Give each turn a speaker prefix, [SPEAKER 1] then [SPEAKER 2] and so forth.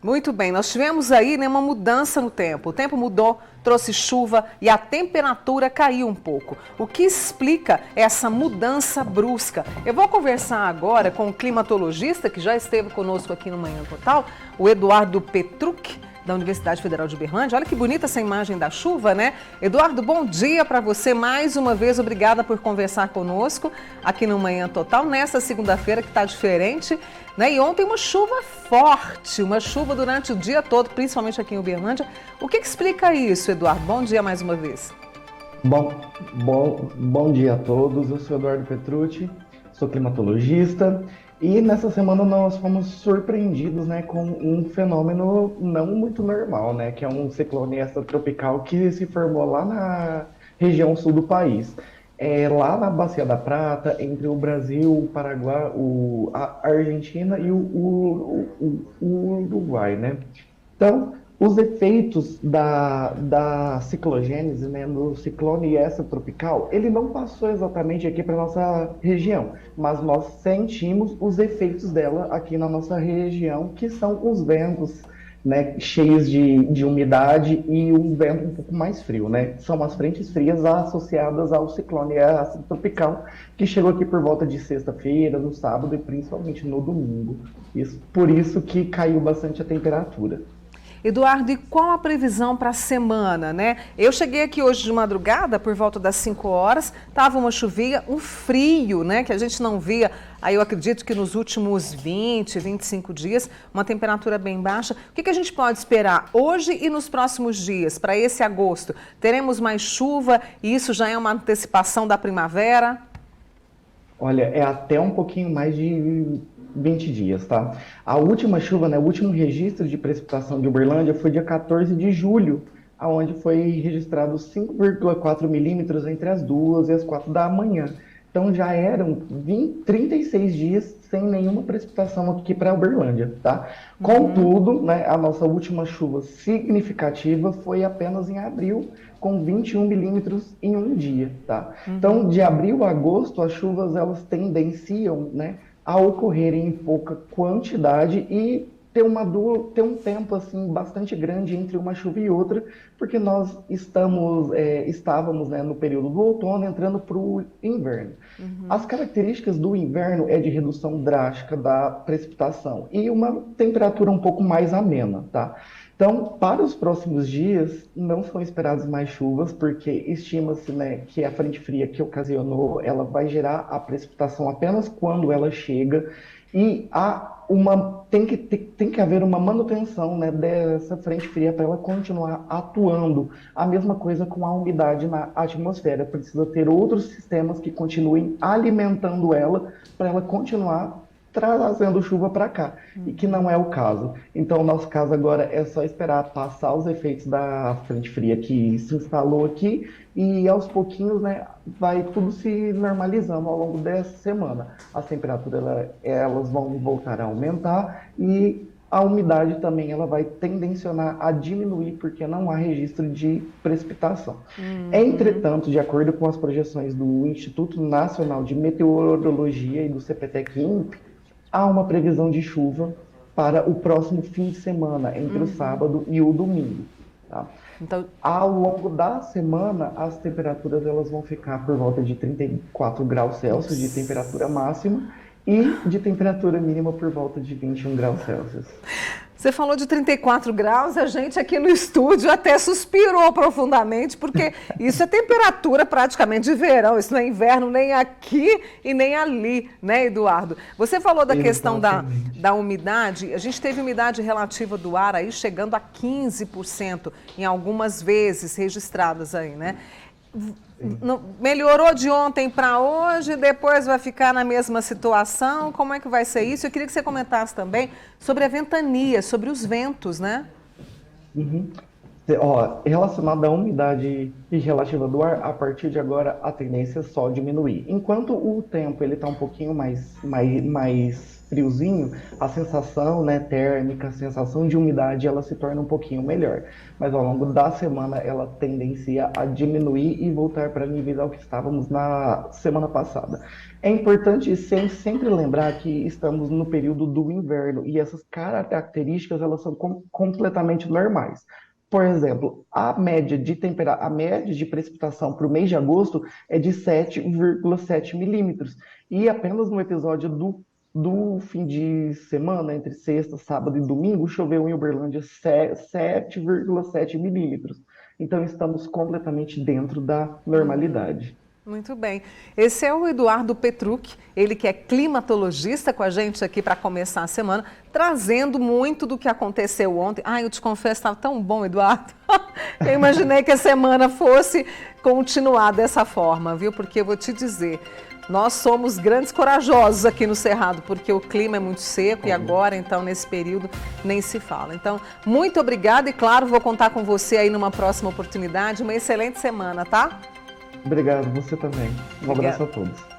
[SPEAKER 1] Muito bem, nós tivemos aí, né, uma mudança no tempo. O tempo mudou, trouxe chuva e a temperatura caiu um pouco. O que explica essa mudança brusca? Eu vou conversar agora com o climatologista que já esteve conosco aqui no Manhã Total, o Eduardo Petrucci, da Universidade Federal de Uberlândia. Olha que bonita essa imagem da chuva, né? Eduardo, bom dia para você mais uma vez. Obrigada por conversar conosco aqui no Manhã Total, nessa segunda-feira que está diferente, né? E ontem uma chuva forte, uma chuva durante o dia todo, principalmente aqui em Uberlândia. O que explica isso, Eduardo? Bom dia mais uma vez.
[SPEAKER 2] Bom dia a todos. Eu sou Eduardo Petrucci, sou climatologista. E nessa semana nós fomos surpreendidos, né, com um fenômeno não muito normal, né, que é um ciclone extratropical que se formou lá na região sul do país. Lá na Bacia da Prata, entre o Brasil, o Paraguai, a Argentina e o Uruguai, né? Então, os efeitos da ciclogênese, né, no ciclone extratropical, ele não passou exatamente aqui para nossa região, mas nós sentimos os efeitos dela aqui na nossa região, que são os ventos, né, cheios de umidade e um vento um pouco mais frio, né? São as frentes frias associadas ao ciclone extratropical, que chegou aqui por volta de sexta-feira, no sábado e principalmente no domingo. Por isso que caiu bastante a temperatura.
[SPEAKER 1] Eduardo, e qual a previsão para a semana, né? Eu cheguei aqui hoje de madrugada, por volta das 5 horas, estava uma chuvinha, um frio, né? Que a gente não via, aí eu acredito que nos últimos 20, 25 dias, uma temperatura bem baixa. O que a gente pode esperar hoje e nos próximos dias, para esse agosto? Teremos mais chuva e isso já é uma antecipação da primavera?
[SPEAKER 2] Olha, é até um pouquinho mais de 20 dias, tá? A última chuva, né, o último registro de precipitação de Uberlândia foi dia 14 de julho, onde foi registrado 5,4 milímetros entre as 2 e as 4 da manhã. Então já eram 36 dias sem nenhuma precipitação aqui para Uberlândia, tá? Contudo, né, a nossa última chuva significativa foi apenas em abril, com 21 milímetros em um dia, tá? Então, de abril a agosto, as chuvas elas tendenciam, né, a ocorrerem em pouca quantidade e ter um tempo assim bastante grande entre uma chuva e outra, porque nós estávamos, né, no período do outono entrando para o inverno. As características do inverno é de redução drástica da precipitação e uma temperatura um pouco mais amena, tá? Então, para os próximos dias, não são esperadas mais chuvas, porque estima-se, né, que a frente fria que ocasionou, ela vai gerar a precipitação apenas quando ela chega, e tem que haver uma manutenção, né, dessa frente fria para ela continuar atuando. A mesma coisa com a umidade na atmosfera, precisa ter outros sistemas que continuem alimentando ela para ela continuar trazendo chuva para cá, e que não é o caso. Então, o nosso caso agora é só esperar passar os efeitos da frente fria que se instalou aqui e aos pouquinhos, né, vai tudo se normalizando ao longo dessa semana. As temperaturas elas vão voltar a aumentar e a umidade também ela vai tendencionar a diminuir porque não há registro de precipitação. Entretanto, de acordo com as projeções do Instituto Nacional de Meteorologia e do CPTEC-INPE, há uma previsão de chuva para o próximo fim de semana, entre o sábado e o domingo. Tá? Então, ao longo da semana, as temperaturas elas vão ficar por volta de 34 graus Celsius de temperatura máxima e de temperatura mínima por volta de 21 graus Celsius.
[SPEAKER 1] Você falou de 34 graus, a gente aqui no estúdio até suspirou profundamente, porque isso é temperatura praticamente de verão, isso não é inverno nem aqui e nem ali, né, Eduardo? Você falou da questão da umidade, a gente teve umidade relativa do ar aí chegando a 15% em algumas vezes registradas aí, né? Melhorou de ontem para hoje, depois vai ficar na mesma situação? Como é que vai ser isso? Eu queria que você comentasse também sobre a ventania, sobre os ventos, né?
[SPEAKER 2] Relacionado à umidade relativa do ar, a partir de agora a tendência é só diminuir. Enquanto o tempo ele está um pouquinho mais friozinho, a sensação, né, térmica, a sensação de umidade, ela se torna um pouquinho melhor. Mas ao longo da semana, ela tendencia a diminuir e voltar para níveis ao que estávamos na semana passada. É importante sempre lembrar que estamos no período do inverno e essas características, elas são completamente normais. Por exemplo, a média de precipitação para o mês de agosto é de 7,7 milímetros. E apenas no episódio do fim de semana, entre sexta, sábado e domingo, choveu em Uberlândia 7,7 milímetros. Então, estamos completamente dentro da normalidade.
[SPEAKER 1] Muito bem. Esse é o Eduardo Petrucci, ele que é climatologista com a gente aqui para começar a semana, trazendo muito do que aconteceu ontem. Ai, eu te confesso, estava tão bom, Eduardo. Eu imaginei que a semana fosse continuar dessa forma, viu? Porque eu vou te dizer, nós somos grandes corajosos aqui no Cerrado, porque o clima é muito seco e agora, então, nesse período, nem se fala. Então, muito obrigada e, claro, vou contar com você aí numa próxima oportunidade. Uma excelente semana, tá?
[SPEAKER 2] Obrigado, você também. Um abraço a todos.